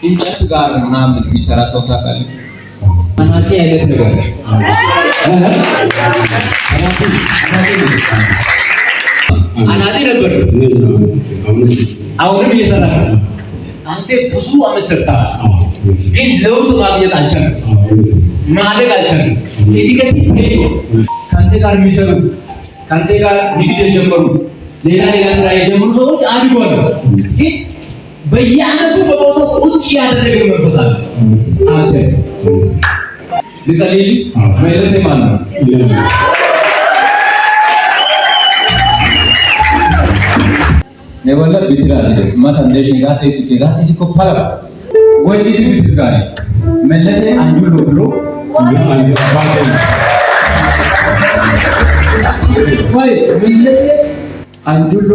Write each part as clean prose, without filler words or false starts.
እንጨት ጋር ምናምን የሚሰራ ሰው ታውቃለህ? አናጺ አይነት ነገር አናጺ ነበር። አሁንም እየሰራ ነው። አንተ ብዙ አመት ሰርተሃል፣ ግን ለውጥ ማግኘት አልቻልክም፣ ማደግ አልቻልክም። እድገት ተይዞ ከአንተ ጋር የሚሰሩ ከአንተ ጋር ንግድ የጀመሩ ሌላ ስራ የጀመሩ ሰዎች አድገዋል፣ ግን በየአመቱ በቦታው ቁጭ ያደረገ መንፈስ አለ። አሰ ለሰለይ መለሰ ማለት ነው። ነወላ ቢትራስ ማታ እንደሽ ጋር እዚህ ኮፓላ ወይ ቢት ጋር መለሰ አንዱሎ ብሎ ወይ መለሰ አንዱሎ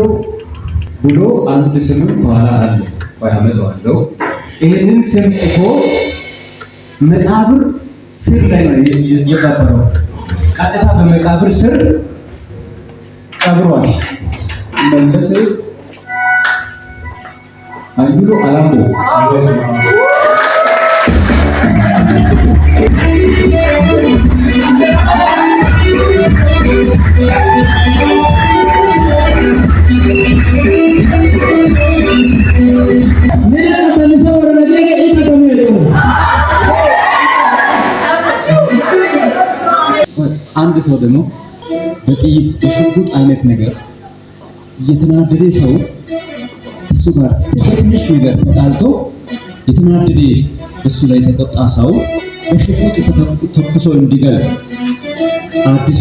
ብሎ አንድ ስም በኋላ አለ ወይ አመጣው። ይሄንን ስም ጽፎ መቃብር ስር ላይ ነው የቀበረው። ቀጥታ በመቃብር ስር ቀብሯል። መለሰ አንዱሎ አላምቦ አንድ ሰው ደግሞ በጥይት በሽጉጥ አይነት ነገር እየተናደደ ሰው ከሱ ጋር በትንሽ ነገር ተጣልቶ የተናደደ እሱ ላይ ተቆጣ ሰው በሽጉጥ ተኩሶ እንዲገል አዲስ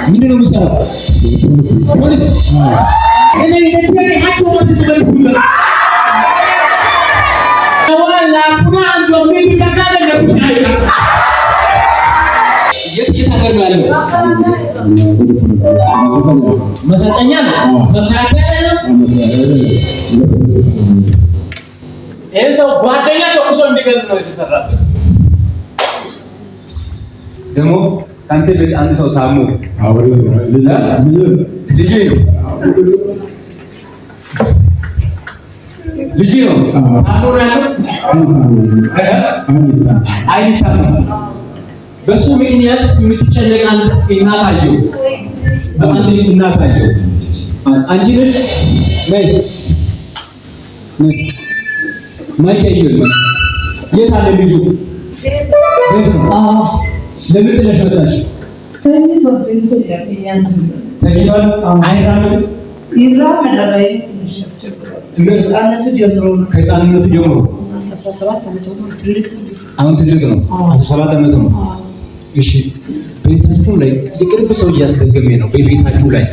ምን ነው የሚሰራው? ፖሊስ እኔ የተያያቸው ወጥቶ ወላ ኩና አንጆ ምን ተካለ ነው ያለው መሰልጠኛ ነው መካከለ ነው። ይሄ ሰው ጓደኛ ተኩሶ እንዲገልጽ ነው የተሰራበት። ደግሞ ካንተ ቤት አንድ ሰው ታሞ ልጅ ነው ታሞ ያለው አይታመም። በሱ ምክንያት የምትጨነቅ እናት አየሁ። አንቺ እናት አየሁ። አንቺ ነሽ ነይ ማይከይል የት አለ ልጁ? ቤት ነው። ለምን ጥለሽ መጣሽ? ተኝቷል። አይራመድም። ይራመዳል። ከህፃንነቱ ጀምሮ 17 ዓመት ነው። ትልቅ አሁን ትልቅ ነው። 17 ዓመት ነው። እሺ ቤታችሁ ላይ የቅርብ ሰው እያስደገመ ነው። በቤታችሁ ላይ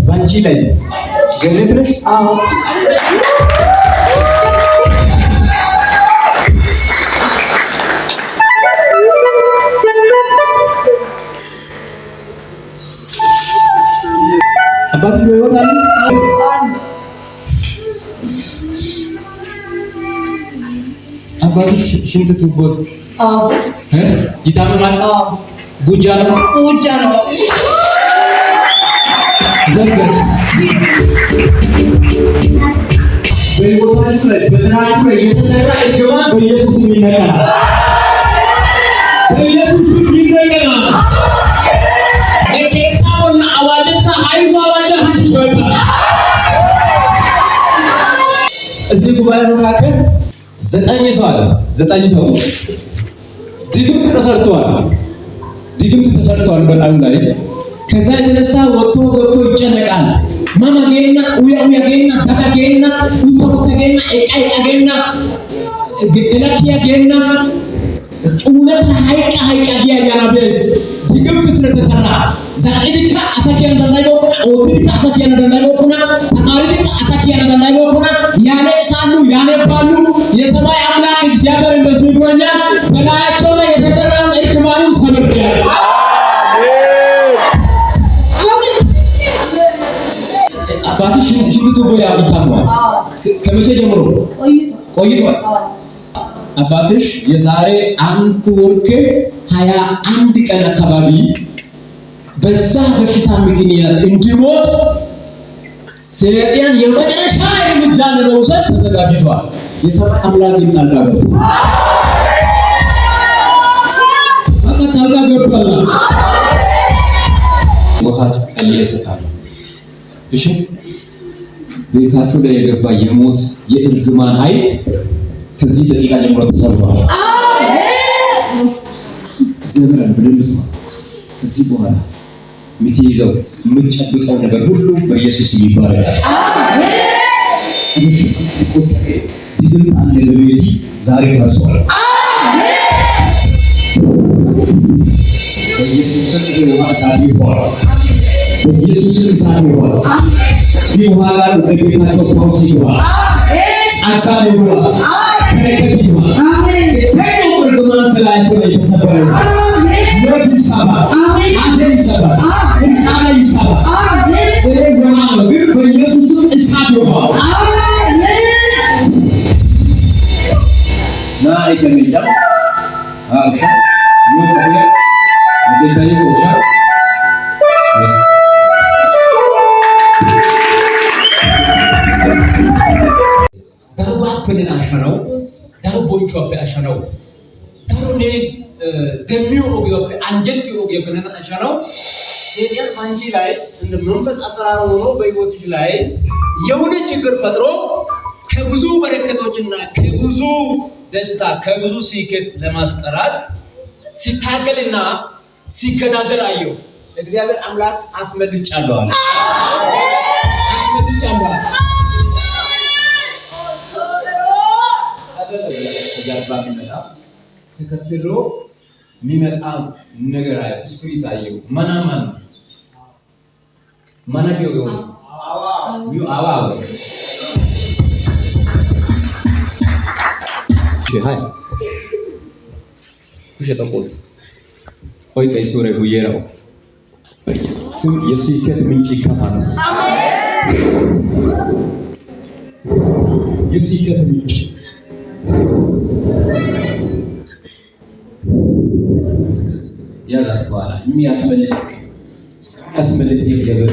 ባንቺ ላይ ገነት ነሽ? አዎ አባቱ ይወጣል። አባትሽ ሽንት ቱቦ ይታመማል። ጉጃ ነው ዘርገት በቦታችሁ ላይ በዝናችሁ ላይ የተሰራ እጅማ በኢየሱስ ይነቃል። በኢየሱስ ይነቃል። እኬታውና አዋጅታ አይዋ አዋጅ ይወጣ። እዚህ ጉባኤ መካከል 9 ሰው አለ። 9 ሰው ድግምት ተሰርቷል በላዩ ላይ። ከዛ የተነሳ ወጥቶ ገብቶ ይጨነቃል። ማማጌና ኡያጌና ዳጋጌና ኡቶቶጌና ኤቃይቃጌና ግደላኪያጌና ኡነት ሃይቃ ዲያ ያራበስ ድግምት ስለተሰራ ዛኢድካ አሳኪያን ደላይቦኩና ኦቲድካ አሳኪያን ደላይቦኩና ተማሪድካ አሳኪያን ደላይቦኩና ያለቅሳሉ፣ ያነባሉ። የሰማይ አምላክ እግዚአብሔር እንደዚህ ብሎኛል፣ በላያቸው ላይ የተሰራውን እርግማኑን ሰብሬያለሁ። አባትሽ ሽንት ቱቦ ይታመማል። ከመቼ ጀምሮ? ቆይቷል። አባትሽ የዛሬ 1 ወር ከ21 ቀን አካባቢ በዛ በሽታ ምክንያት እንዲሞት ሰይጣን የመጨረሻ እርምጃ ለመውሰድ ተዘጋጅቷል። የሰማይ አምላክ ጣልቃ ገብቷል። ጣልቃ ገብቷል። ወሃት ጸልዬ እሰጣለሁ። እሺ ቤታችሁ ላይ የገባ የሞት የእርግማን ኃይል ከዚህ ደቂቃ ጀምሮ ተሰብሯል። አሜን። ዘመን በደንብ ስማ። ከዚህ በኋላ የምትይዘው የምትጨብጠው ነገር ሁሉ በኢየሱስ ይባረክ። አሜን። ድግም አለ በቤቲ ዛሬ ፈርሷል። አሜን። በኢየሱስ ስም ውሃ እሳት ይሆናል። በኢየሱስ ስም እሳት ይሆናል። ውሃ ጋር ወደ ቤታቸው ፈውስ ይገባል። ጸጋ ይገባል። በረከት ይገባል። ከየትኛውም እርግማን ከላያቸው ላይ የተሰበረ ሞት ይሰባል። ሐዘን ይሰባል። ፍጻሜ ይሰባል። ግን በኢየሱስ ስም እሳት ይሆናል። ና ይከሚጃ አልሻ ይወጣለ አደታዬ ወሻ ዳባፕንን አሸነው ዳቦቹ አሸነው ዳሮኔ ገሚው ኦጊዮፕ አንጀት ኦጊዮፕንን አሸነው የዲያን አንጂ ላይ እንደ መንፈስ አሰራር ሆኖ በህይወትሽ ላይ የሆነ ችግር ፈጥሮ ከብዙ በረከቶችና ከብዙ ደስታ ከብዙ ስኬት ለማስቀራት ሲታገልና ሲገዳደር አየሁ። እግዚአብሔር አምላክ አስመልጫለሁ አለ። አስመልጫለሁ ተከትሎ የሚመጣ ነገር አለ። ስፒሪት አየሁ። ማናማን ማናቢው አዋ Hai. Puxa da ponta. Foi que isso é buiero. Yesu ikat minci kapan. Amen. Yesu ikat minci. Ya Tuhan, ini asmalit yang jaga.